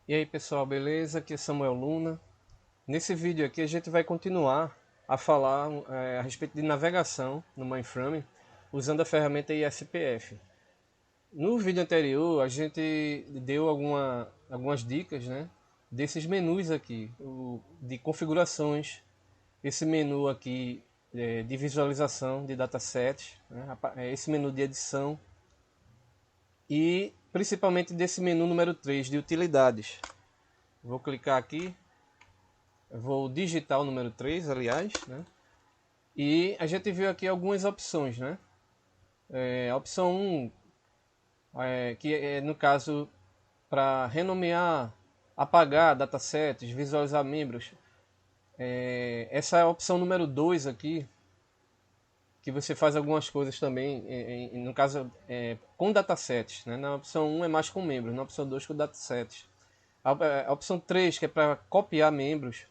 E aí pessoal, beleza? Aqui é Samuel Luna. Nesse vídeo aqui a gente vai continuar a falar a respeito de navegação no mainframe usando a ferramenta ISPF. No vídeo anterior a gente deu algumas dicas, né, desses menus aqui, de configurações, esse menu aqui de visualização de datasets, né, esse menu de edição e principalmente desse menu número 3 de utilidades. Vou clicar aqui. Eu vou digitar o número 3, aliás, né? E a gente viu aqui algumas opções, né? A opção 1, que é no caso para renomear, apagar datasets, visualizar membros. Essa é a opção número 2 aqui, que você faz algumas coisas também, no caso com datasets, né? Na opção 1 é mais com membros, na opção 2 com datasets. A opção 3, que é para copiar membros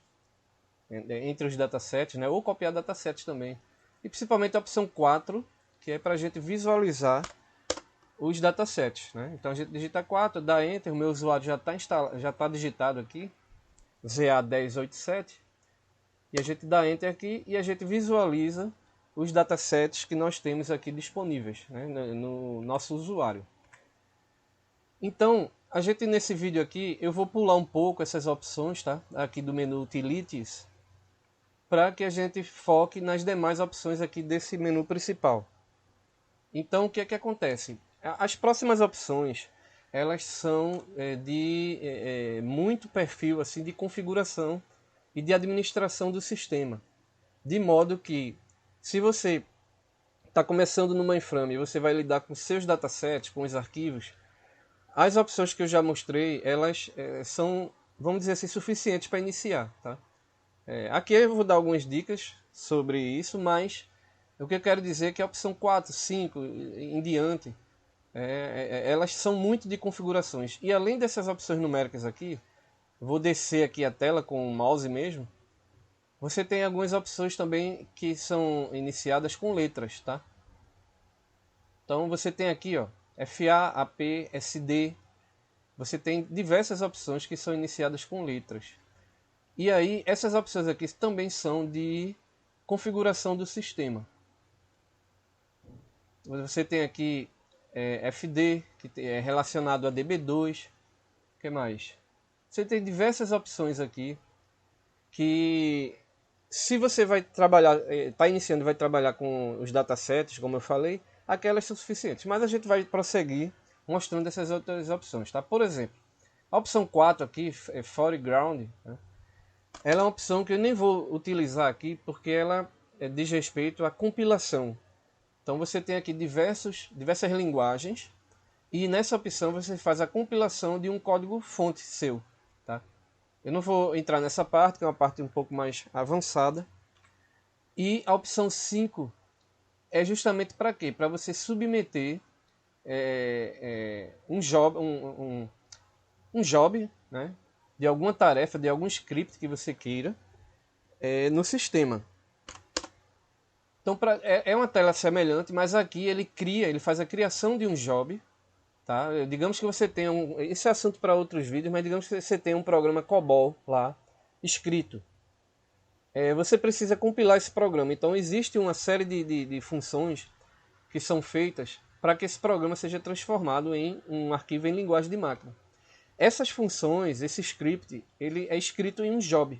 entre os datasets, né? Ou copiar datasets também. E principalmente a opção 4, que é para a gente visualizar os datasets, né? Então a gente digita 4, dá Enter, o meu usuário já tá digitado aqui, ZA1087, e a gente dá Enter aqui e a gente visualiza os datasets que nós temos aqui disponíveis, né, no nosso usuário. Então, a gente nesse vídeo aqui, eu vou pular um pouco essas opções, tá? Aqui do menu Utilities, para que a gente foque nas demais opções aqui desse menu principal. Então, o que é que acontece? As próximas opções, elas são de muito perfil assim de configuração e de administração do sistema. De modo que, se você está começando no mainframe e você vai lidar com seus datasets, com os arquivos, as opções que eu já mostrei, elas são, vamos dizer assim, suficientes para iniciar, tá? Aqui eu vou dar algumas dicas sobre isso, mas o que eu quero dizer é que a opção 4, 5 em diante, elas são muito de configurações. E além dessas opções numéricas aqui, vou descer aqui a tela com o mouse mesmo, você tem algumas opções também que são iniciadas com letras, tá? Então você tem aqui, ó, FA, AP, SD, você tem diversas opções que são iniciadas com letras. E aí, essas opções aqui também são de configuração do sistema. Você tem aqui FD, que é relacionado a DB2. O que mais? Você tem diversas opções aqui que, se você vai trabalhar, está iniciando e vai trabalhar com os datasets, como eu falei, aquelas são suficientes. Mas a gente vai prosseguir mostrando essas outras opções. Tá? Por exemplo, a opção 4 aqui, Foreground, né? Ela é uma opção que eu nem vou utilizar aqui porque ela diz respeito à compilação. Então você tem aqui diversas linguagens e nessa opção você faz a compilação de um código fonte seu. Tá? Eu não vou entrar nessa parte, que é uma parte um pouco mais avançada. E a opção 5 é justamente para quê? Para você submeter um job, né, de alguma tarefa, de algum script que você queira no sistema. Então é uma tela semelhante, mas aqui ele faz a criação de um job. Tá? Digamos que você tenha esse é assunto para outros vídeos, mas digamos que você tenha um programa COBOL lá escrito. Você precisa compilar esse programa. Então existe uma série de funções que são feitas para que esse programa seja transformado em um arquivo em linguagem de máquina. Essas funções, esse script, ele é escrito em um job.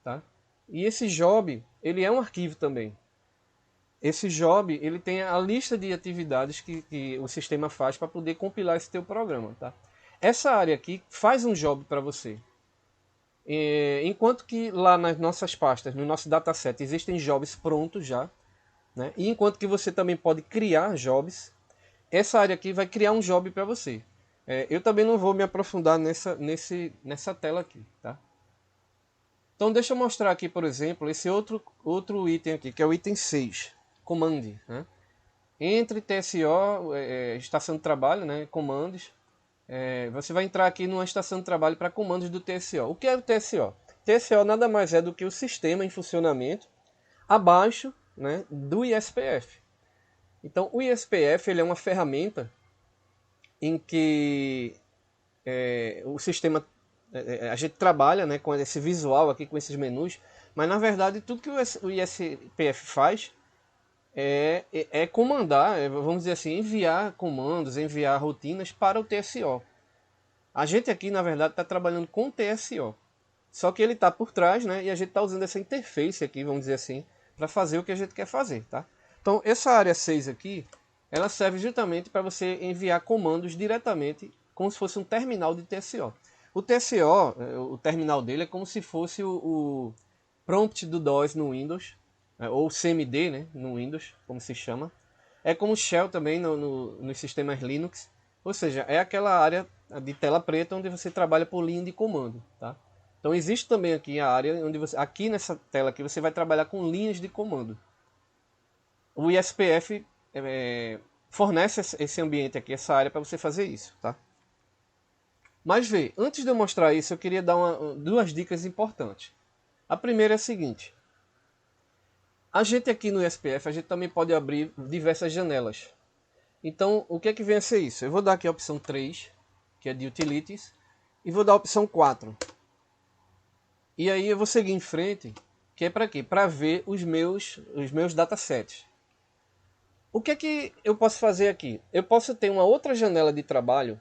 Tá? E esse job, ele é um arquivo também. Esse job, ele tem a lista de atividades que o sistema faz para poder compilar esse teu programa. Tá? Essa área aqui faz um job para você. Enquanto que lá nas nossas pastas, no nosso dataset, existem jobs prontos já. Né? E enquanto que você também pode criar jobs, essa área aqui vai criar um job para você. Eu também não vou me aprofundar nessa tela aqui. Tá? Então deixa eu mostrar aqui, por exemplo, esse outro item aqui, que é o item 6, Command. Né? Entre TSO, estação de trabalho, né, comandos, você vai entrar aqui numa estação de trabalho para comandos do TSO. O que é o TSO? TSO nada mais é do que o sistema em funcionamento abaixo, né, do ISPF. Então o ISPF ele é uma ferramenta em que o sistema a gente trabalha, né, com esse visual aqui, com esses menus, mas na verdade tudo que o ISPF faz é comandar, vamos dizer assim, enviar comandos, enviar rotinas para o TSO. A gente aqui, na verdade, está trabalhando com o TSO. Só que ele está por trás, né? E a gente está usando essa interface aqui, vamos dizer assim, para fazer o que a gente quer fazer, tá? Então, essa área 6 aqui, ela serve justamente para você enviar comandos diretamente, como se fosse um terminal de TSO. O TSO, o terminal dele é como se fosse o prompt do DOS no Windows, ou CMD, né, no Windows, como se chama. É como Shell também nos sistemas Linux. Ou seja, é aquela área de tela preta onde você trabalha por linha de comando, tá? Então existe também aqui a área onde você, aqui nessa tela aqui, você vai trabalhar com linhas de comando. O ISPF fornece esse ambiente aqui, essa área para você fazer isso, tá? Mas vê, antes de eu mostrar isso, eu queria dar duas dicas importantes. A primeira é a seguinte: a gente aqui no ISPF, a gente também pode abrir diversas janelas. Então, o que é que vem a ser isso? Eu vou dar aqui a opção 3, que é de Utilities, e vou dar a opção 4. E aí eu vou seguir em frente, que é para quê? Para ver os meus datasets. O que é que eu posso fazer aqui? Eu posso ter uma outra janela de trabalho,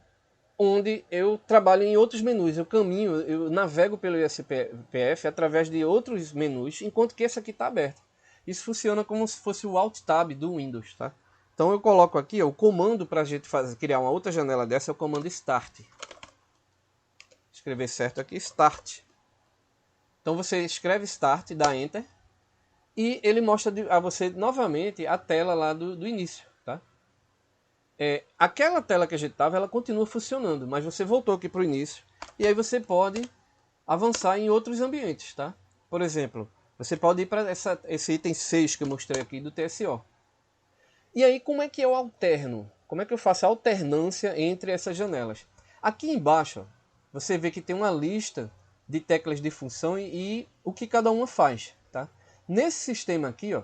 onde eu trabalho em outros menus. Eu navego pelo ISPF através de outros menus, enquanto que esse aqui está aberto. Isso funciona como se fosse o Alt Tab do Windows, tá? Então eu coloco aqui, ó, o comando para a gente criar uma outra janela dessa é o comando Start. Escrever certo aqui, Start. Então você escreve Start, dá Enter, e ele mostra a você novamente a tela lá do início, tá? Aquela tela que a gente estava, ela continua funcionando, mas você voltou aqui para o início, e aí você pode avançar em outros ambientes, tá? Por exemplo, você pode ir para esse item 6 que eu mostrei aqui do TSO. E aí, como é que eu alterno? Como é que eu faço a alternância entre essas janelas? Aqui embaixo, ó, você vê que tem uma lista de teclas de função e o que cada uma faz, tá? Nesse sistema aqui, ó,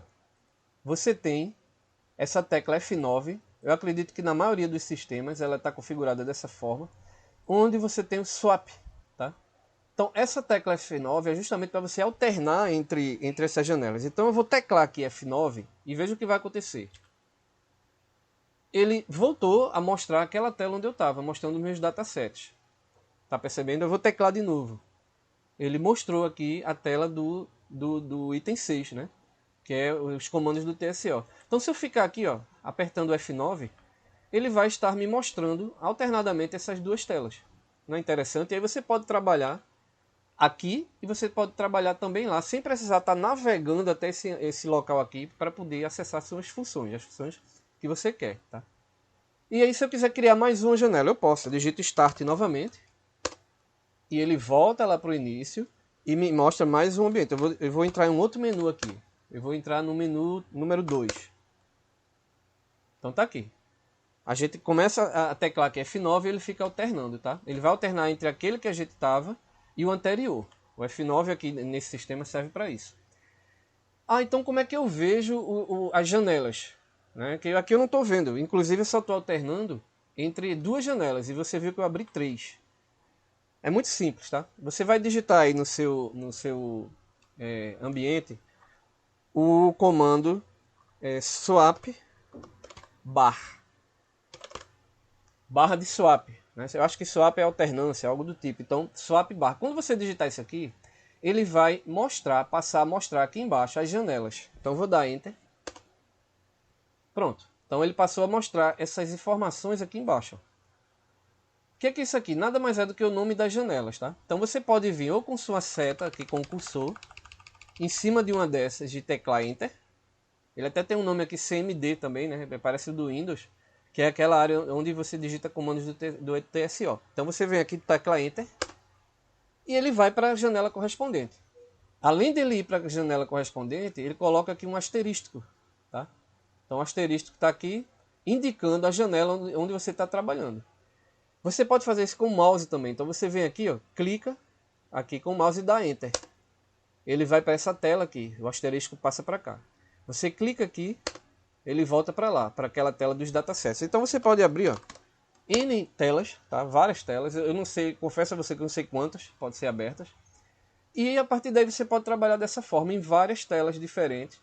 você tem essa tecla F9. Eu acredito que na maioria dos sistemas ela está configurada dessa forma, onde você tem o swap, tá? Então essa tecla F9 é justamente para você alternar entre essas janelas. Então eu vou teclar aqui F9 e veja o que vai acontecer. Ele voltou a mostrar aquela tela onde eu estava, mostrando meus datasets. Tá percebendo? Eu vou teclar de novo. Ele mostrou aqui a tela do item 6, né? Que é os comandos do TSO. Então se eu ficar aqui, ó, apertando F9, ele vai estar me mostrando alternadamente essas duas telas. Não é interessante? E aí você pode trabalhar aqui e você pode trabalhar também lá, sem precisar estar navegando até esse local aqui para poder acessar suas funções, as funções que você quer, tá? E aí se eu quiser criar mais uma janela, eu posso. Eu digito Start novamente e ele volta lá para o início e me mostra mais um ambiente. Eu vou entrar em um outro menu aqui. Eu vou entrar no menu número 2. Então tá aqui. A gente começa a teclar aqui F9 e ele fica alternando, tá? Ele vai alternar entre aquele que a gente estava e o anterior. O F9 aqui nesse sistema serve para isso. Então como é que eu vejo as janelas? Né? Que aqui eu não estou vendo. Inclusive eu só estou alternando entre duas janelas. E você viu que eu abri 3. É muito simples, tá? Você vai digitar aí no seu ambiente o comando swap barra de swap, né? Eu acho que swap é alternância, algo do tipo. Então, swap barra. Quando você digitar isso aqui, ele vai passar a mostrar aqui embaixo as janelas. Então, eu vou dar Enter. Pronto. Então, ele passou a mostrar essas informações aqui embaixo. O que é isso aqui? Nada mais é do que o nome das janelas, tá? Então, você pode vir ou com sua seta aqui com o cursor em cima de uma dessas de teclar Enter. Ele até tem um nome aqui CMD também, né? Parece o do Windows, que é aquela área onde você digita comandos do TSO. Então você vem aqui, tecla Enter, e ele vai para a janela correspondente. Além dele ir para a janela correspondente, ele coloca aqui um asterístico, tá? Então o asterístico está aqui, indicando a janela onde você está trabalhando. Você pode fazer isso com o mouse também. Então você vem aqui, ó, clica aqui com o mouse e dá Enter. Ele vai para essa tela aqui, o asterístico passa para cá. Você clica aqui, ele volta para lá, para aquela tela dos datasets. Então você pode abrir, ó, N telas, tá? Várias telas. Eu não sei, confesso a você que eu não sei quantas podem ser abertas. E a partir daí você pode trabalhar dessa forma em várias telas diferentes,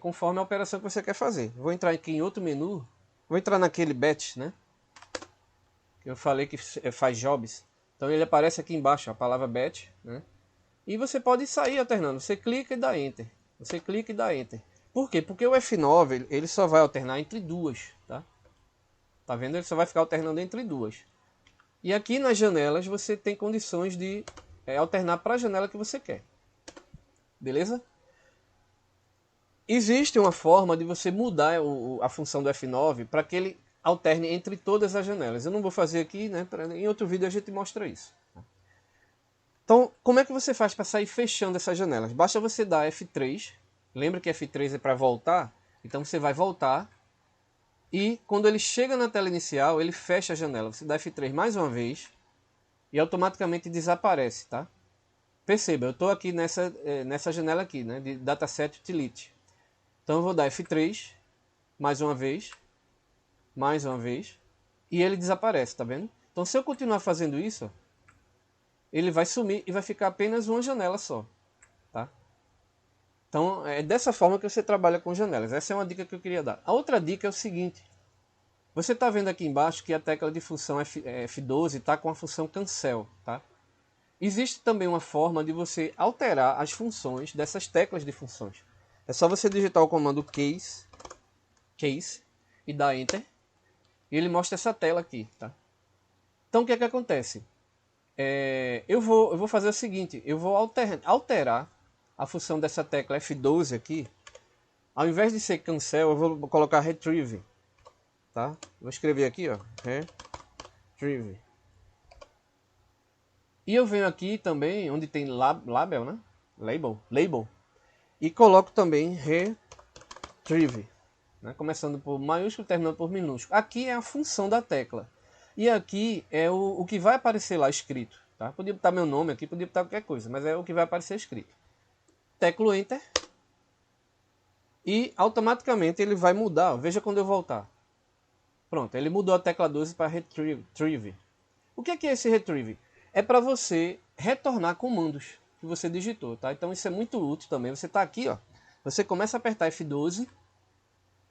conforme a operação que você quer fazer. Vou entrar aqui em outro menu. Vou entrar naquele batch, né? Que eu falei que faz jobs. Então ele aparece aqui embaixo, a palavra batch, né? E você pode sair alternando. Você clica e dá Enter. Você clica e dá Enter. Por quê? Porque o F9 ele só vai alternar entre duas, tá? Tá vendo? Ele só vai ficar alternando entre duas. E aqui nas janelas você tem condições de alternar para a janela que você quer. Beleza? Existe uma forma de você mudar a função do F9 para que ele alterne entre todas as janelas. Eu não vou fazer aqui, né? Em outro vídeo a gente mostra isso. Então, como é que você faz para sair fechando essas janelas? Basta você dar F3. Lembra que F3 é para voltar? Então você vai voltar. E quando ele chega na tela inicial, ele fecha a janela. Você dá F3 mais uma vez. E automaticamente desaparece, tá? Perceba, eu estou aqui nessa janela aqui, né? De Dataset Utility. Então eu vou dar F3. Mais uma vez. Mais uma vez. E ele desaparece, tá vendo? Então se eu continuar fazendo isso, ele vai sumir e vai ficar apenas uma janela só, tá? Então é dessa forma que você trabalha com janelas. Essa é uma dica que eu queria dar. A outra dica é o seguinte. Você está vendo aqui embaixo que a tecla de função F12 está com a função cancel, tá? Existe também uma forma de você alterar as funções dessas teclas de funções. É só você digitar o comando case e dar Enter. E ele mostra essa tela aqui, tá? Então o que é que acontece? Eu vou fazer o seguinte, eu vou alterar a função dessa tecla F12 aqui. Ao invés de ser cancel, eu vou colocar retrieve, tá? Vou escrever aqui, ó, retrieve. E eu venho aqui também, onde tem label, né? Label. E coloco também retrieve, né? Começando por maiúsculo, terminando por minúsculo. Aqui é a função da tecla. E aqui é o que vai aparecer lá escrito, tá? Podia botar meu nome aqui, podia botar qualquer coisa, mas é o que vai aparecer escrito. Teclo Enter. E automaticamente ele vai mudar, ó. Veja quando eu voltar. Pronto, ele mudou a tecla 12 para retrieve. O que é esse retrieve? É para você retornar comandos que você digitou, tá? Então isso é muito útil também. Você está aqui, ó. Você começa a apertar F12.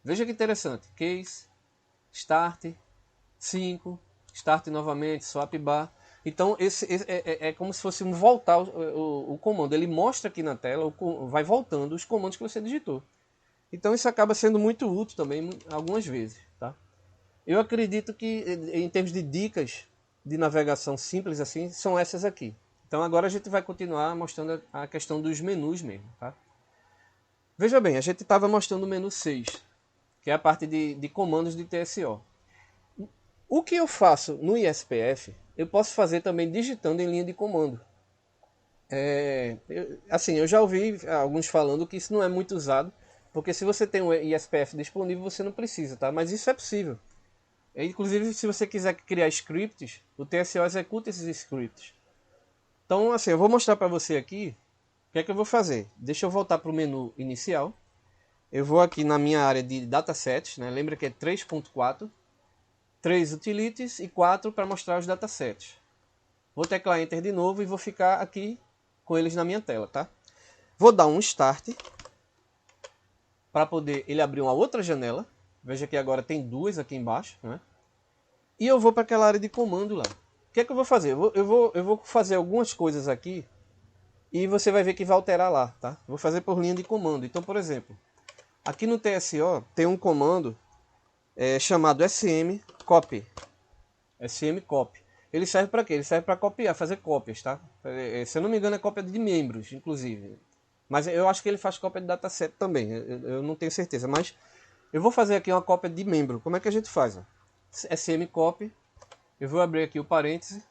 Veja que interessante. Case, Start, 5, Start novamente, Swap Bar. Então esse é como se fosse um voltar o comando. Ele mostra aqui na tela, vai voltando os comandos que você digitou. Então isso acaba sendo muito útil também algumas vezes, tá? Eu acredito que em termos de dicas de navegação simples assim, são essas aqui. Então agora a gente vai continuar mostrando a questão dos menus mesmo, tá? Veja bem, a gente estava mostrando o menu 6, que é a parte de comandos de TSO. O que eu faço no ISPF, eu posso fazer também digitando em linha de comando. Eu já ouvi alguns falando que isso não é muito usado, porque se você tem o ISPF disponível, você não precisa, tá? Mas isso é possível. Inclusive, se você quiser criar scripts, o TSO executa esses scripts. Então, assim, eu vou mostrar para você aqui o que é que eu vou fazer. Deixa eu voltar para o menu inicial. Eu vou aqui na minha área de datasets, né? Lembra que é 3.4, 3 utilities e 4 para mostrar os datasets. Vou teclar Enter de novo e vou ficar aqui com eles na minha tela, tá? Vou dar um Start para poder ele abrir uma outra janela. Veja que agora tem duas aqui embaixo, né? E eu vou para aquela área de comando lá. O que é que eu vou fazer? Eu vou fazer algumas coisas aqui e você vai ver que vai alterar lá, tá? Eu vou fazer por linha de comando. Então, por exemplo, aqui no TSO tem um comando chamado smcopy. smcopy. Ele serve para quê? Ele serve para copiar, fazer cópias, tá? Se eu não me engano é cópia de membros, inclusive. Mas eu acho que ele faz cópia de dataset também. Eu não tenho certeza, mas eu vou fazer aqui uma cópia de membro. Como é que a gente faz? Ó? smcopy. Eu vou abrir aqui o parêntese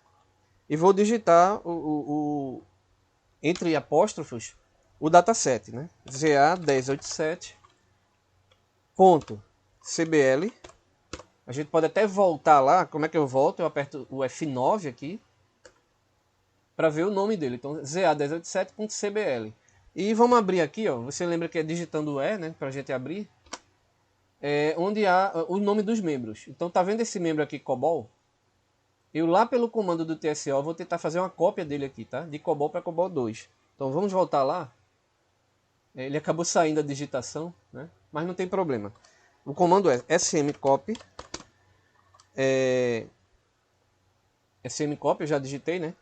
e vou digitar entre apóstrofos o dataset, né? ZA1087.cbl. A gente pode até voltar lá. Como é que eu volto? Eu aperto o F9 aqui para ver o nome dele. Então, ZA1087.cbl. E vamos abrir aqui, ó. Você lembra que é digitando o E, né? Para a gente abrir. onde há o nome dos membros. Então tá vendo esse membro aqui, COBOL? Eu lá pelo comando do TSO vou tentar fazer uma cópia dele aqui, tá? De COBOL para COBOL 2. Então vamos voltar lá. Ele acabou saindo da digitação, né? Mas não tem problema. O comando é smcopy. Smcopy eu já digitei, né?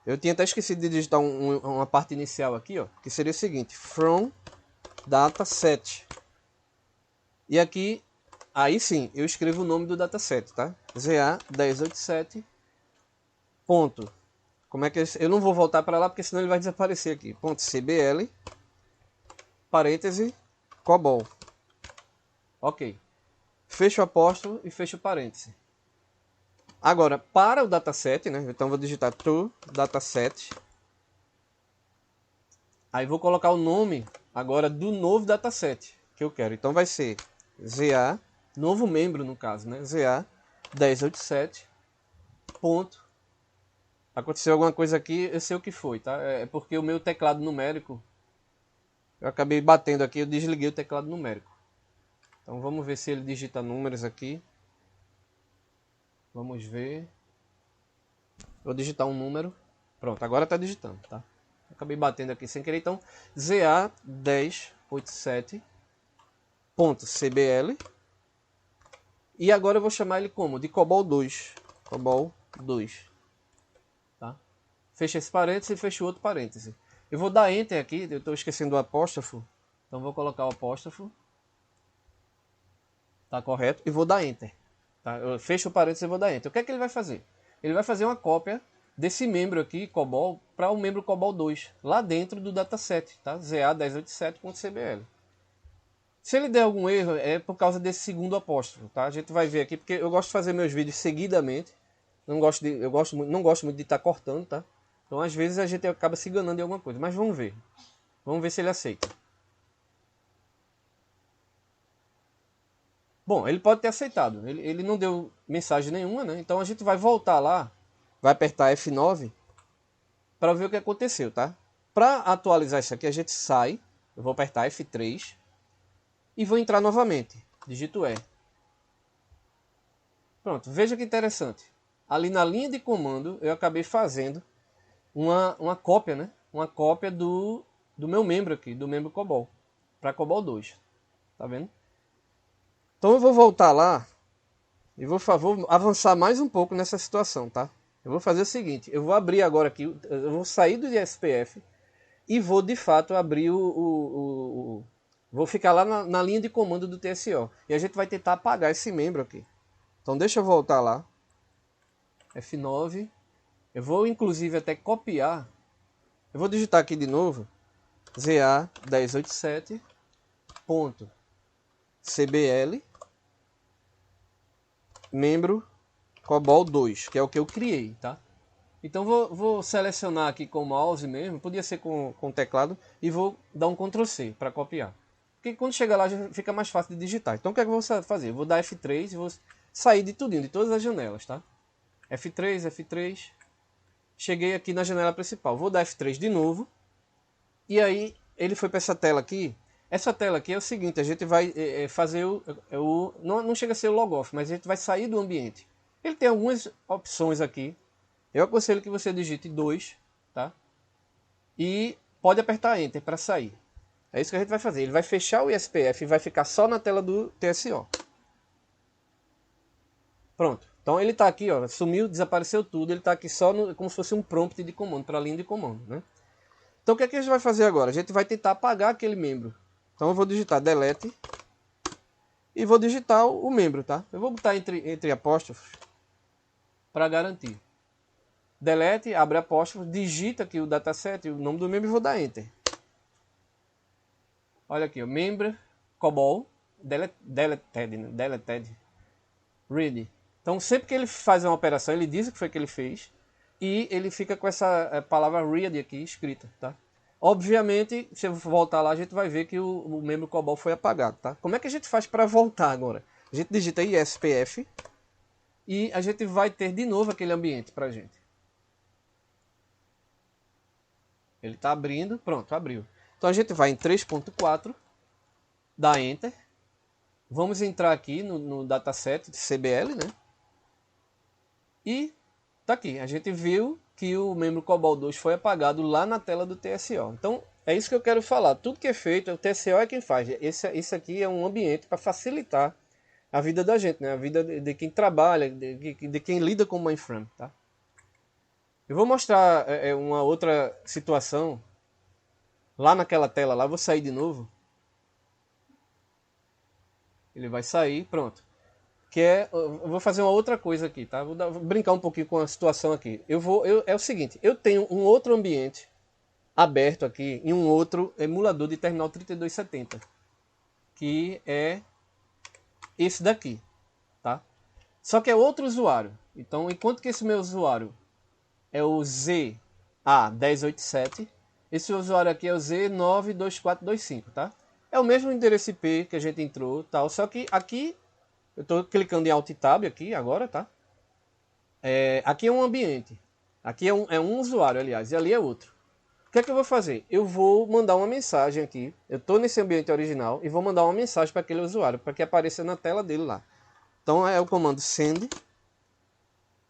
Eu tinha até esquecido de digitar uma parte inicial aqui, ó, que seria o seguinte: from dataset. E aqui, aí sim, eu escrevo o nome do dataset, tá? ZA1087. Ponto. Como é que eu não vou voltar para lá porque senão ele vai desaparecer aqui. Ponto CBL parêntese COBOL. OK. Fecho o apóstrofo e fecho o parêntese. Agora, para o dataset, né? Então vou digitar to dataset. Aí vou colocar o nome agora do novo dataset que eu quero. Então vai ser ZA, novo membro no caso, né? ZA 1087. Ponto. Aconteceu alguma coisa aqui, eu sei o que foi, tá? É porque o meu teclado numérico, eu acabei batendo aqui, eu desliguei o teclado numérico. Então vamos ver se ele digita números aqui. Vamos ver. Vou digitar um número. Pronto, agora está digitando, tá? Acabei batendo aqui sem querer, então ZA1087.cbl. E agora eu vou chamar ele como? De COBOL 2. COBOL 2. Tá? Fecha esse parêntese e fecha o outro parêntese. Eu vou dar Enter aqui, eu estou esquecendo o apóstrofo. Então vou colocar o apóstrofo. Tá correto? E vou dar Enter. Tá? Eu fecho o parênteses e vou dar Enter. O que é que ele vai fazer? Ele vai fazer uma cópia desse membro aqui, COBOL, para o membro COBOL 2, lá dentro do dataset, tá? ZA1087.cbl. Se ele der algum erro, é por causa desse segundo apóstrofo, tá? A gente vai ver aqui, porque eu gosto de fazer meus vídeos seguidamente. Não gosto muito de estar cortando, tá? Então, às vezes, a gente acaba se enganando em alguma coisa. Mas vamos ver. Vamos ver se ele aceita. Bom, ele pode ter aceitado. Ele não deu mensagem nenhuma, né? Então, a gente vai voltar lá. Vai apertar F9 para ver o que aconteceu, tá? Para atualizar isso aqui, a gente sai. Eu vou apertar F3 e vou entrar novamente. Digito E. Pronto, veja que interessante. Ali na linha de comando, eu acabei fazendo uma cópia, né? Uma cópia do meu membro aqui, do membro COBOL, para COBOL 2. Tá vendo? Então eu vou voltar lá e vou avançar mais um pouco nessa situação, tá? Eu vou fazer o seguinte, eu vou abrir agora aqui, eu vou sair do SPF e vou de fato abrir vou ficar lá na linha de comando do TSO. E a gente vai tentar apagar esse membro aqui. Então deixa eu voltar lá. F9. Eu vou inclusive até copiar. Eu vou digitar aqui de novo. ZA1087.cbl membro COBOL 2, que é o que eu criei, tá? Então vou selecionar aqui com o mouse mesmo, podia ser com o teclado, e vou dar um Ctrl C para copiar. Porque quando chega lá já fica mais fácil de digitar. Então o que é que eu vou fazer? Eu vou dar F3 e vou sair de tudinho, de todas as janelas, tá? F3, F3. Cheguei aqui na janela principal. Vou dar F3 de novo. E aí ele foi para essa tela aqui. Essa tela aqui é o seguinte, a gente vai fazer não chega a ser o logoff, mas a gente vai sair do ambiente. Ele tem algumas opções aqui. Eu aconselho que você digite 2, tá? E pode apertar Enter para sair. É isso que a gente vai fazer. Ele vai fechar o ISPF e vai ficar só na tela do TSO. Pronto. Então ele está aqui, ó, sumiu, desapareceu tudo. Ele está aqui só como se fosse um prompt de comando, para a linha de comando, né? Então o que é que a gente vai fazer agora? A gente vai tentar apagar aquele membro. Então eu vou digitar delete e vou digitar o membro, tá? Eu vou botar entre apóstrofos para garantir. Delete, abre apóstrofo, digita aqui o dataset, o nome do membro e vou dar Enter. Olha aqui, o membro COBOL deleted read. Então sempre que ele faz uma operação, ele diz o que foi que ele fez e ele fica com essa palavra read aqui escrita, tá? Obviamente, se eu voltar lá, a gente vai ver que o membro COBOL foi apagado, tá? Como é que a gente faz para voltar agora? A gente digita ISPF e a gente vai ter de novo aquele ambiente pra gente. Ele está abrindo, pronto, abriu. Então a gente vai em 3.4, dá Enter. Vamos entrar aqui no dataset de CBL, né? E tá aqui, a gente viu que o membro COBOL 2 foi apagado lá na tela do TSO. Então, é isso que eu quero falar. Tudo que é feito, o TSO é quem faz. Esse aqui é um ambiente para facilitar a vida da gente, né? A vida de quem trabalha, de quem lida com o mainframe, tá? Eu vou mostrar uma outra situação lá naquela tela lá. Vou sair de novo. Ele vai sair, pronto. Eu vou fazer uma outra coisa aqui, tá? Vou brincar um pouquinho com a situação aqui. É o seguinte, eu tenho um outro ambiente aberto aqui em um outro emulador de terminal 3270, que é esse daqui, tá? Só que é outro usuário. Então, enquanto que esse meu usuário é o ZA1087, esse usuário aqui é o Z92425, tá? É o mesmo endereço IP que a gente entrou, tal, só que aqui eu estou clicando em Alt Tab aqui agora, tá? Aqui é um ambiente. Aqui é um usuário, aliás, e ali é outro. O que é que eu vou fazer? Eu vou mandar uma mensagem aqui. Eu estou nesse ambiente original e vou mandar uma mensagem para aquele usuário, para que apareça na tela dele lá. Então é o comando send.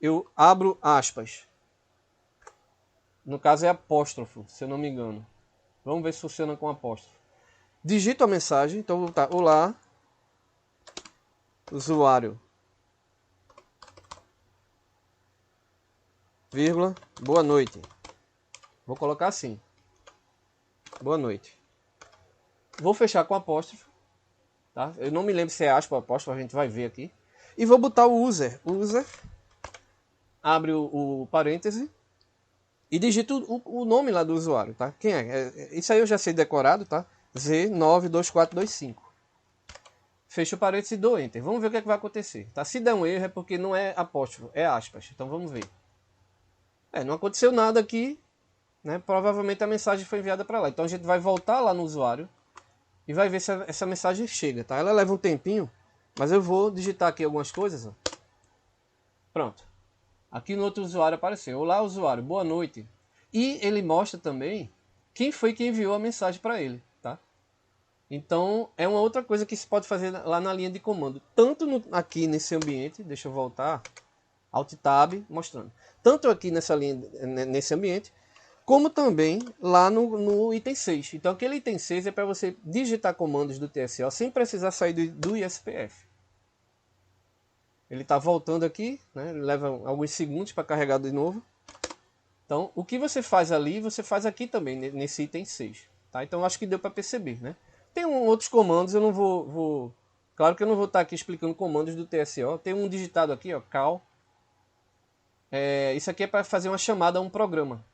Eu abro aspas. No caso é apóstrofo, se eu não me engano. Vamos ver se funciona com apóstrofo. Digito a mensagem. Então vou botar olá, usuário, vírgula, boa noite. Vou colocar assim. Boa noite. Vou fechar com apóstrofo. Tá? Eu não me lembro se é aspa ou apóstrofo, a gente vai ver aqui. E vou botar o user. User. Abre o parêntese. E digito o nome lá do usuário, tá? Quem é? Isso aí eu já sei decorado, tá? Z92425. Fecho o parênteses e dou Enter. Vamos ver o que, é que vai acontecer. Tá? Se der um erro é porque não é apóstrofo, é aspas. Então vamos ver. Não aconteceu nada aqui, né? Provavelmente a mensagem foi enviada para lá. Então a gente vai voltar lá no usuário e vai ver se essa mensagem chega, tá? Ela leva um tempinho, mas eu vou digitar aqui algumas coisas. Ó. Pronto. Aqui no outro usuário apareceu. Olá, usuário, boa noite. E ele mostra também quem foi que enviou a mensagem para ele, tá? Então, é uma outra coisa que se pode fazer lá na linha de comando. Tanto aqui nesse ambiente, deixa eu voltar, Alt Tab, mostrando. Tanto aqui nessa linha, nesse ambiente, como também lá no item 6. Então, aquele item 6 é para você digitar comandos do TSO sem precisar sair do ISPF. Ele está voltando aqui, né? Leva alguns segundos para carregar de novo. Então, o que você faz ali, você faz aqui também, nesse item 6. Tá? Então, acho que deu para perceber. Né? Tem outros comandos, eu não vou... Claro que eu não vou estar aqui explicando comandos do TSO. Tem um digitado aqui, ó, cal. Isso aqui é para fazer uma chamada a um programa.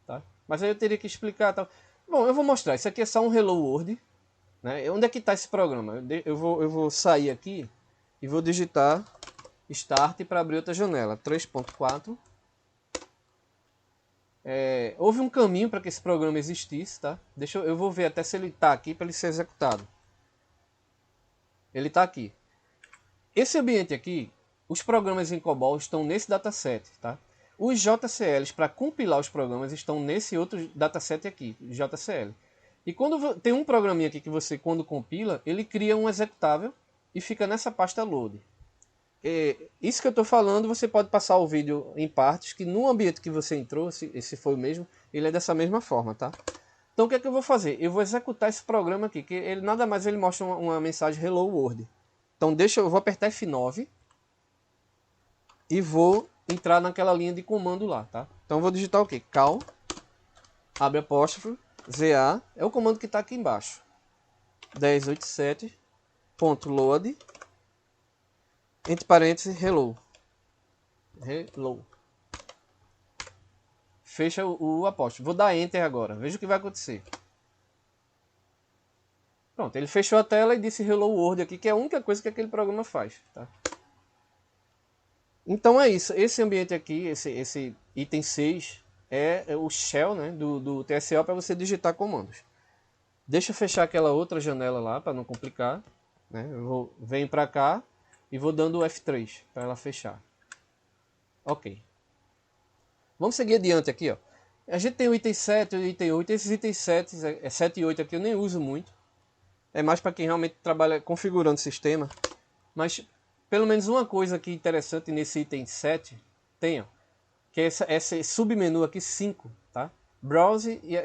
Tá? Mas aí eu teria que explicar. Tal. Bom, eu vou mostrar. Isso aqui é só um Hello World. Né? Onde é que está esse programa? Eu vou sair aqui e vou digitar Start para abrir outra janela. 3.4. Houve um caminho para que esse programa existisse, tá? Eu vou ver até se ele está aqui para ele ser executado. Ele está aqui. Esse ambiente aqui, os programas em COBOL estão nesse dataset, tá? Os JCLs para compilar os programas estão nesse outro dataset aqui, JCL. E quando tem um programinha aqui que você, quando compila, ele cria um executável e fica nessa pasta load. Isso que eu estou falando, você pode passar o vídeo em partes, que no ambiente que você entrou, se foi o mesmo, ele é dessa mesma forma, tá? Então o que é que eu vou fazer? Eu vou executar esse programa aqui, que ele nada mais ele mostra uma mensagem Hello World. Então eu vou apertar F9 e vou entrar naquela linha de comando lá, tá? Então eu vou digitar o quê? Cal, abre apóstrofo, ZA, é o comando que está aqui embaixo. 1087.load entre parênteses, hello. Hello. Fecha o apóstrofo. Vou dar Enter agora. Veja o que vai acontecer. Pronto, ele fechou a tela e disse Hello World aqui, que é a única coisa que aquele programa faz. Tá? Então é isso. Esse ambiente aqui, esse item 6, é o shell, né, do TSO para você digitar comandos. Deixa eu fechar aquela outra janela lá para não complicar. Né? Venho para cá e vou dando o F3 para ela fechar. Ok. Vamos seguir adiante aqui. Ó. A gente tem o item 7 e o item 8. Esses itens 7 e 8 aqui eu nem uso muito. é mais para quem realmente trabalha configurando o sistema. Mas pelo menos uma coisa aqui interessante nesse item 7 tem, ó, que é esse submenu aqui 5, tá? Browse e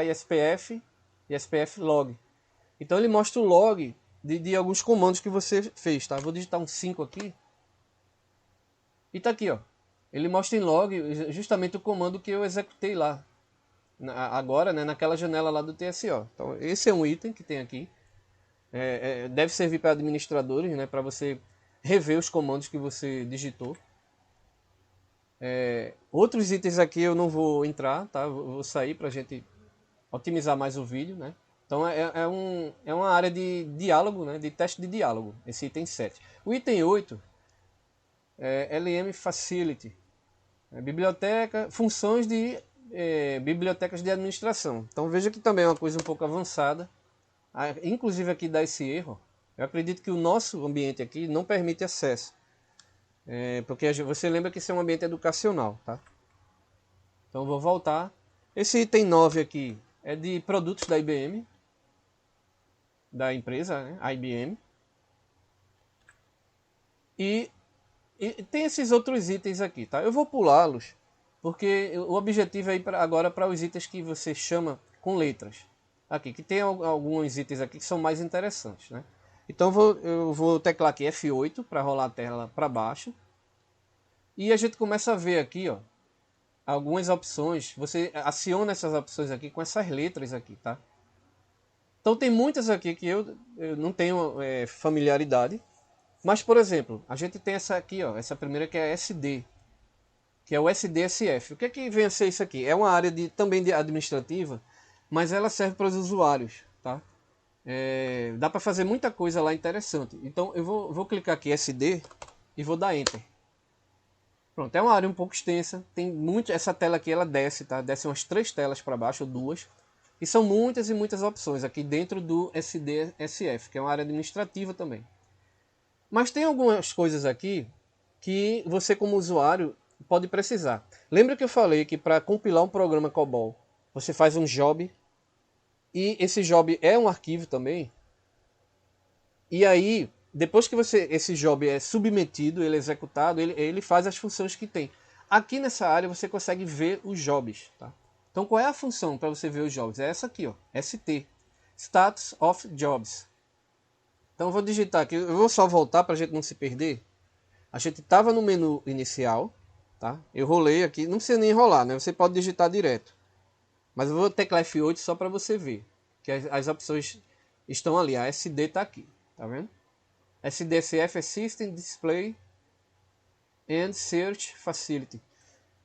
ISPF e SPF log. Então ele mostra o log de alguns comandos que você fez, tá? Vou digitar um 5 aqui. E tá aqui, ó. Ele mostra em log justamente o comando que eu executei lá. Agora, né, naquela janela lá do TSO. Então esse é um item que tem aqui. Deve servir para administradores, né, para você rever os comandos que você digitou. Outros itens aqui eu não vou entrar, tá? Vou sair para a gente otimizar mais o vídeo, né? Então é uma área de diálogo, né? De teste de diálogo, esse item 7. O item 8 é LM Facility, biblioteca, funções de bibliotecas de administração. Então veja que também é uma coisa um pouco avançada. Inclusive aqui dá esse erro. Eu acredito que o nosso ambiente aqui não permite acesso. Porque você lembra que isso é um ambiente educacional, tá? Então vou voltar. Esse item 9 aqui é de produtos da IBM, da empresa, né? A IBM. E tem esses outros itens aqui, tá? Eu vou pulá-los, porque o objetivo é ir agora para os itens que você chama com letras. Aqui, que tem alguns itens aqui que são mais interessantes, né? Então eu vou teclar aqui F8 para rolar a tela para baixo. E a gente começa a ver aqui, ó, algumas opções. Você aciona essas opções aqui com essas letras aqui, tá? Então tem muitas aqui que eu não tenho familiaridade. Mas, por exemplo, a gente tem essa aqui, ó, essa primeira que é SD, que é o SDSF. O que é que vem a ser isso aqui? É uma área também de administrativa, mas ela serve para os usuários, tá? Dá para fazer muita coisa lá interessante. Então eu vou clicar aqui SD e vou dar Enter. Pronto, é uma área um pouco extensa, tem muito, essa tela aqui ela desce, tá? Desce umas 3 telas para baixo, ou 2. E são muitas e muitas opções aqui dentro do SDSF, que é uma área administrativa também. Mas tem algumas coisas aqui que você como usuário pode precisar. Lembra que eu falei que para compilar um programa COBOL, você faz um job, e esse job é um arquivo também. E aí, depois que esse job é submetido, ele é executado, ele faz as funções que tem. Aqui nessa área você consegue ver os jobs, tá? Então qual é a função para você ver os jobs? É essa aqui, ó, ST, Status of Jobs. Então eu vou digitar aqui, eu vou só voltar para a gente não se perder. A gente estava no menu inicial, tá? Eu rolei aqui, não precisa nem rolar, né? Você pode digitar direto. Mas eu vou teclar F8 só para você ver que as opções estão ali. A SD está aqui, tá vendo? SDCF é System Display and Search Facility.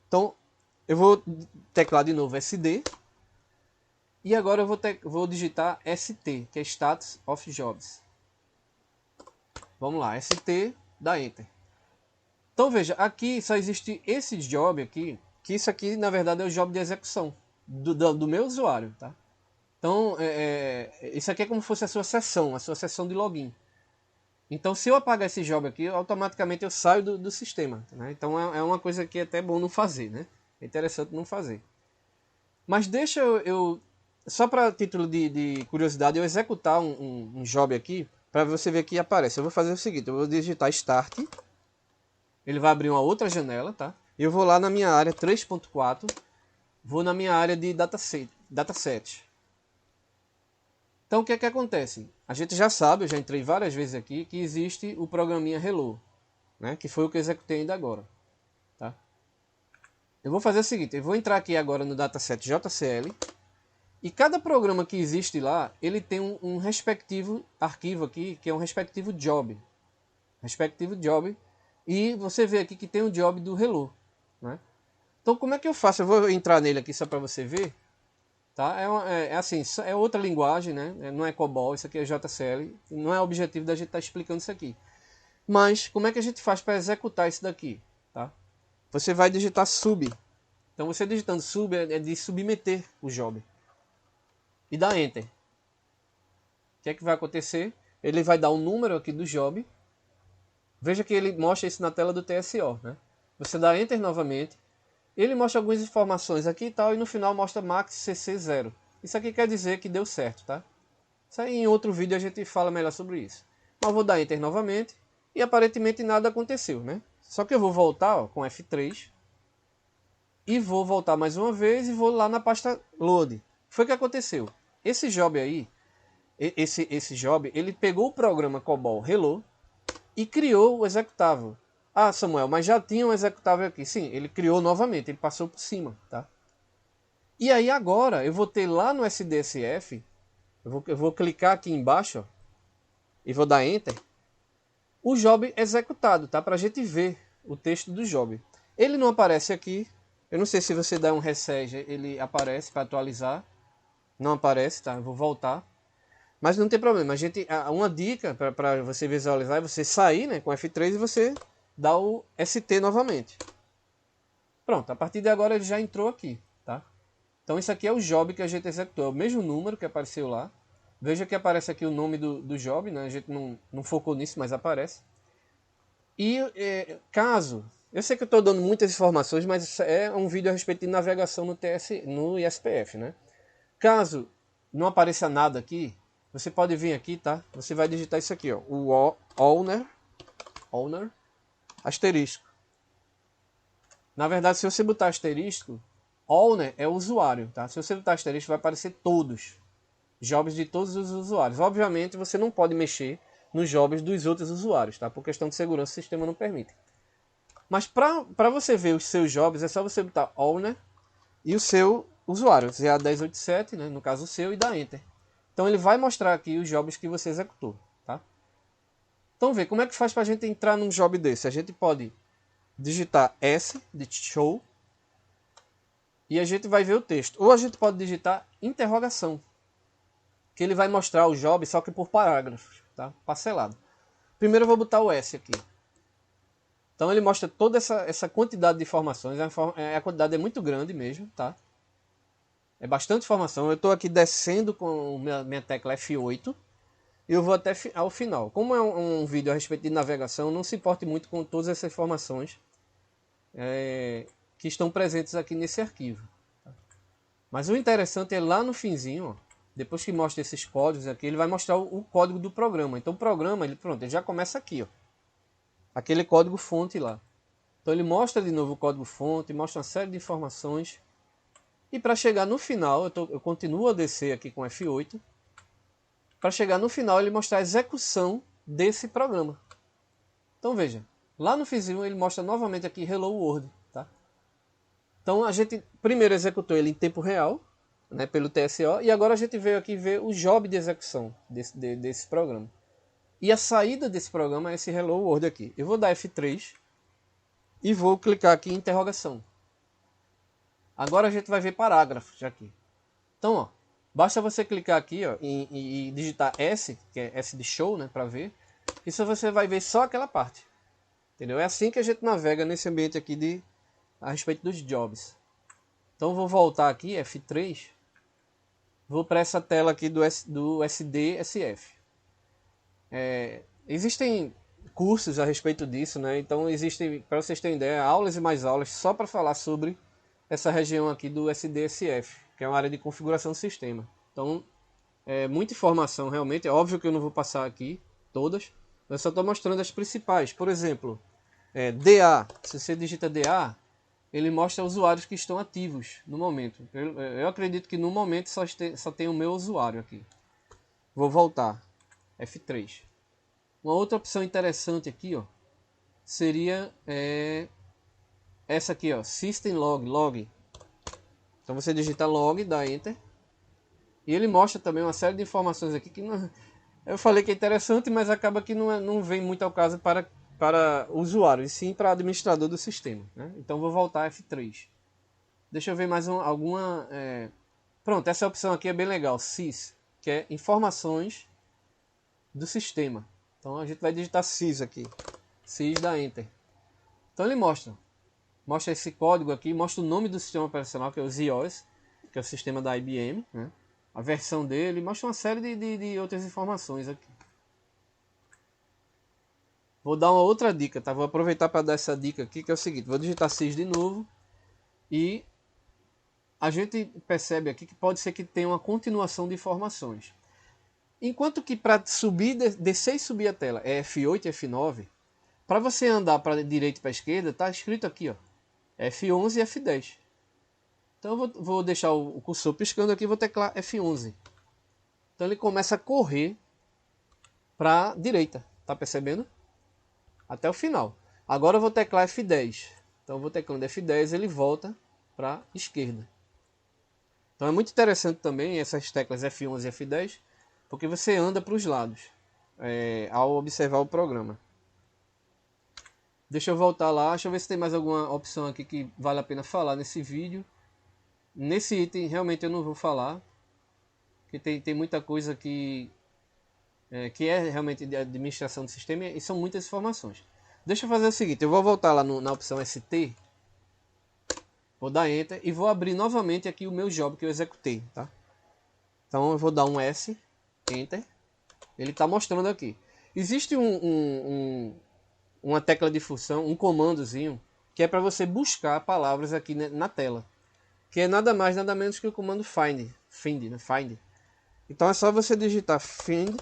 Então eu vou teclar de novo SD. E agora eu vou digitar ST, que é Status of Jobs. Vamos lá, ST, dá Enter. Então veja, aqui só existe esse job aqui, que isso aqui na verdade é o job de execução do meu usuário, tá? Então isso aqui é como se fosse a sua sessão de login. Então se eu apagar esse job aqui, automaticamente eu saio do sistema, né? Então é uma coisa que é até bom não fazer, né? É interessante não fazer. Mas deixa eu só para título de curiosidade, eu executar um job aqui, para você ver que aparece. Eu vou fazer o seguinte, eu vou digitar Start. Ele vai abrir uma outra janela, tá? Eu vou lá na minha área 3.4, vou na minha área de dataset. Então o que é que acontece? A gente já sabe, eu já entrei várias vezes aqui, que existe o programinha Hello, né? Que foi o que eu executei ainda agora, tá? Eu vou fazer o seguinte, eu vou entrar aqui agora no dataset JCL, e cada programa que existe lá, ele tem um respectivo arquivo aqui, que é um respectivo job. E você vê aqui que tem um job do Hello, né? Então como é que eu faço? Eu vou entrar nele aqui só para você ver. Tá? Assim, é outra linguagem, né? Não é COBOL, isso aqui é JCL. Não é o objetivo da gente estar explicando isso aqui. Mas como é que a gente faz para executar isso daqui? Tá? Você vai digitar sub. Então você digitando sub é de submeter o job. E dá Enter. O que é que vai acontecer? Ele vai dar um número aqui do job. Veja que ele mostra isso na tela do TSO, né? Você dá Enter novamente. Ele mostra algumas informações aqui e tal. E no final mostra max CC0. Isso aqui quer dizer que deu certo, tá? Isso aí em outro vídeo a gente fala melhor sobre isso. Mas eu vou dar Enter novamente e aparentemente nada aconteceu, né? Só que eu vou voltar ó, com F3 e vou voltar mais uma vez e vou lá na pasta Load. Foi o que aconteceu. Esse job aí, esse job, ele pegou o programa COBOL Hello e criou o executável. Ah, Samuel, mas já tinha um executável aqui. Sim, ele criou novamente, ele passou por cima, tá? E aí agora eu vou ter lá no SDSF, eu vou clicar aqui embaixo ó, e vou dar Enter, o job executado, tá? Pra gente ver o texto do job. Ele não aparece aqui, eu não sei se você dá um reset, ele aparece para atualizar. Não aparece, tá? Eu vou voltar. Mas não tem problema. Uma dica para você visualizar é você sair, né, com F3 e você dá o ST novamente. Pronto, a partir de agora ele já entrou aqui, tá? Então isso aqui é o job que a gente executou. É o mesmo número que apareceu lá. Veja que aparece aqui o nome do job, né? A gente não focou nisso, mas aparece. E caso... Eu sei que eu estou dando muitas informações, mas é um vídeo a respeito de navegação no ISPF, né? Caso não apareça nada aqui, você pode vir aqui, tá? Você vai digitar isso aqui, ó, o owner asterisco. Na verdade, se você botar asterisco, owner é o usuário, tá? Se você botar asterisco, vai aparecer todos, jobs de todos os usuários. Obviamente, você não pode mexer nos jobs dos outros usuários, tá? Por questão de segurança, o sistema não permite. Mas para você ver os seus jobs, é só você botar owner e o seu usuário, ZA1087, né, no caso o seu, e dá Enter. Então ele vai mostrar aqui os jobs que você executou. Tá? Então vê, como é que faz para a gente entrar num job desse? A gente pode digitar S de show e a gente vai ver o texto. Ou a gente pode digitar interrogação, que ele vai mostrar o job só que por parágrafos, tá? Parcelado. Primeiro eu vou botar o S aqui. Então ele mostra toda essa quantidade de informações, a quantidade é muito grande mesmo, tá? É bastante informação. Eu estou aqui descendo com minha tecla F8 e eu vou até ao final. Como é um vídeo a respeito de navegação, não se importe muito com todas essas informações que estão presentes aqui nesse arquivo. Tá? Mas o interessante é lá no finzinho, ó, depois que mostra esses códigos aqui, ele vai mostrar o código do programa. Então o programa, ele já começa aqui, ó. Aquele código fonte lá. Então ele mostra de novo o código fonte, mostra uma série de informações. E para chegar no final, eu continuo a descer aqui com F8. Para chegar no final, ele mostrar a execução desse programa. Então veja, lá no finzinho ele mostra novamente aqui Hello World. Tá? Então a gente primeiro executou ele em tempo real, né, pelo TSO, e agora a gente veio aqui ver o job de execução desse programa. E a saída desse programa é esse Hello World aqui. Eu vou dar F3 e vou clicar aqui em interrogação. Agora a gente vai ver parágrafos aqui. Então, ó, basta você clicar aqui ó, e digitar S, que é S de show, né, para ver. Isso você vai ver só aquela parte. Entendeu? É assim que a gente navega nesse ambiente aqui a respeito dos jobs. Então vou voltar aqui, F3. Vou para essa tela aqui do SDSF. Existem cursos a respeito disso, né? Então existem, para vocês terem ideia, aulas e mais aulas só para falar sobre essa região aqui do SDSF, que é uma área de configuração do sistema. Então, é muita informação realmente. É óbvio que eu não vou passar aqui todas, eu só estou mostrando as principais. Por exemplo, DA. Se você digita DA, ele mostra usuários que estão ativos no momento. Eu acredito que no momento só tem o meu usuário aqui. Vou voltar. F3. Uma outra opção interessante aqui, ó, seria essa aqui, ó, System Log. Então você digita log, dá Enter. E ele mostra também uma série de informações aqui que não, eu falei que é interessante, mas acaba que não vem muito ao caso para o usuário, e sim para administrador do sistema. Né? Então vou voltar a F3. Deixa eu ver mais alguma... Pronto, essa opção aqui é bem legal, sys, que é informações do sistema. Então a gente vai digitar sys aqui. Sys, dá Enter. Então ele mostra esse código aqui, mostra o nome do sistema operacional, que é o ZOS, que é o sistema da IBM, né? A versão dele, mostra uma série de outras informações aqui. Vou dar uma outra dica, tá? Vou aproveitar para dar essa dica aqui, que é o seguinte, vou digitar sys de novo e a gente percebe aqui que pode ser que tenha uma continuação de informações. Enquanto que para subir, descer e subir a tela é F8 e F9, para você andar para a direita e para a esquerda, está escrito aqui, ó, F11 e F10. Então eu vou deixar o cursor piscando aqui e vou teclar F11. Então ele começa a correr para a direita, tá percebendo? Até o final. Agora eu vou teclar F10. Então eu vou teclando F10, ele volta para a esquerda. Então é muito interessante também essas teclas F11 e F10, porque você anda para os lados ao observar o programa. Deixa eu voltar lá, deixa eu ver se tem mais alguma opção aqui que vale a pena falar nesse vídeo. Nesse item realmente eu não vou falar, porque tem muita coisa que é realmente de administração do sistema e são muitas informações. Deixa eu fazer o seguinte, eu vou voltar lá na opção ST, vou dar Enter e vou abrir novamente aqui o meu job que eu executei, tá? Então eu vou dar um S, Enter, ele está mostrando aqui. Existe uma tecla de função, um comandozinho, que é para você buscar palavras aqui na tela, que é nada mais, nada menos que o comando find. Então é só você digitar find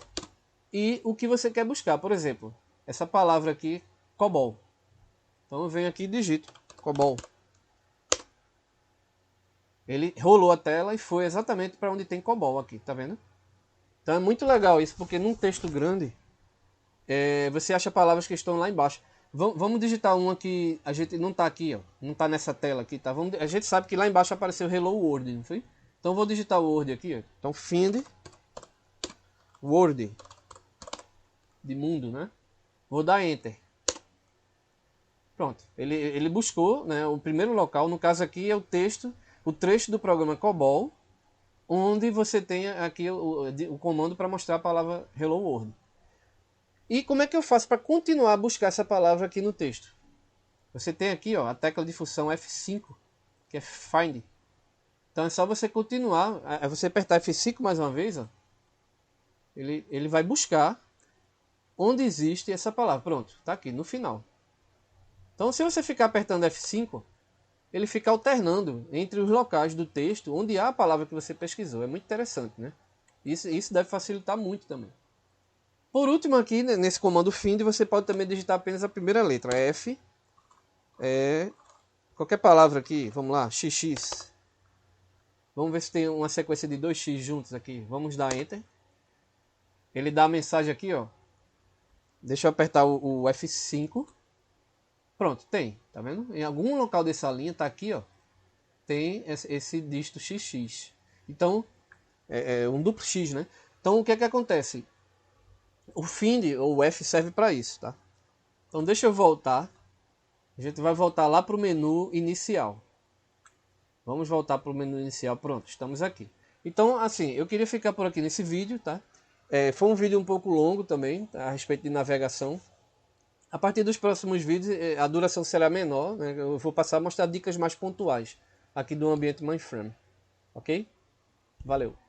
e o que você quer buscar. Por exemplo, essa palavra aqui, COBOL. Então eu venho aqui e digito COBOL. Ele rolou a tela e foi exatamente para onde tem COBOL aqui, tá vendo? Então é muito legal isso, porque num texto grande você acha palavras que estão lá embaixo. Vamos digitar uma que a gente não está aqui, ó, não está nessa tela aqui, tá? A gente sabe que lá embaixo apareceu Hello World, não foi? Então eu vou digitar o Word aqui, ó. Então find Word de mundo, né? Vou dar Enter. Pronto, ele buscou, né, o primeiro local, no caso aqui é o trecho do programa COBOL, onde você tem aqui o comando para mostrar a palavra Hello World. E como é que eu faço para continuar a buscar essa palavra aqui no texto? Você tem aqui, ó, a tecla de função F5, que é Find. Então é só você continuar, você apertar F5 mais uma vez, ó, ele vai buscar onde existe essa palavra. Pronto, está aqui no final. Então se você ficar apertando F5, ele fica alternando entre os locais do texto onde há a palavra que você pesquisou. É muito interessante, né? Isso deve facilitar muito também. Por último aqui, né, nesse comando find, você pode também digitar apenas a primeira letra. F, qualquer palavra aqui, vamos lá, XX. Vamos ver se tem uma sequência de 2x juntos aqui. Vamos dar Enter. Ele dá a mensagem aqui, ó. Deixa eu apertar o F5. Pronto, tem, tá vendo? Em algum local dessa linha, tá aqui, ó. Tem esse dígito XX. Então, é um duplo X, né? Então, o que é que acontece? O find, ou o F, serve para isso, tá? Então, deixa eu voltar. A gente vai voltar lá para o menu inicial. Vamos voltar para o menu inicial. Pronto, estamos aqui. Então, assim, eu queria ficar por aqui nesse vídeo, tá? Foi um vídeo um pouco longo também, tá? A respeito de navegação. A partir dos próximos vídeos, a duração será menor, né? Eu vou passar a mostrar dicas mais pontuais aqui do ambiente mainframe. Ok? Valeu!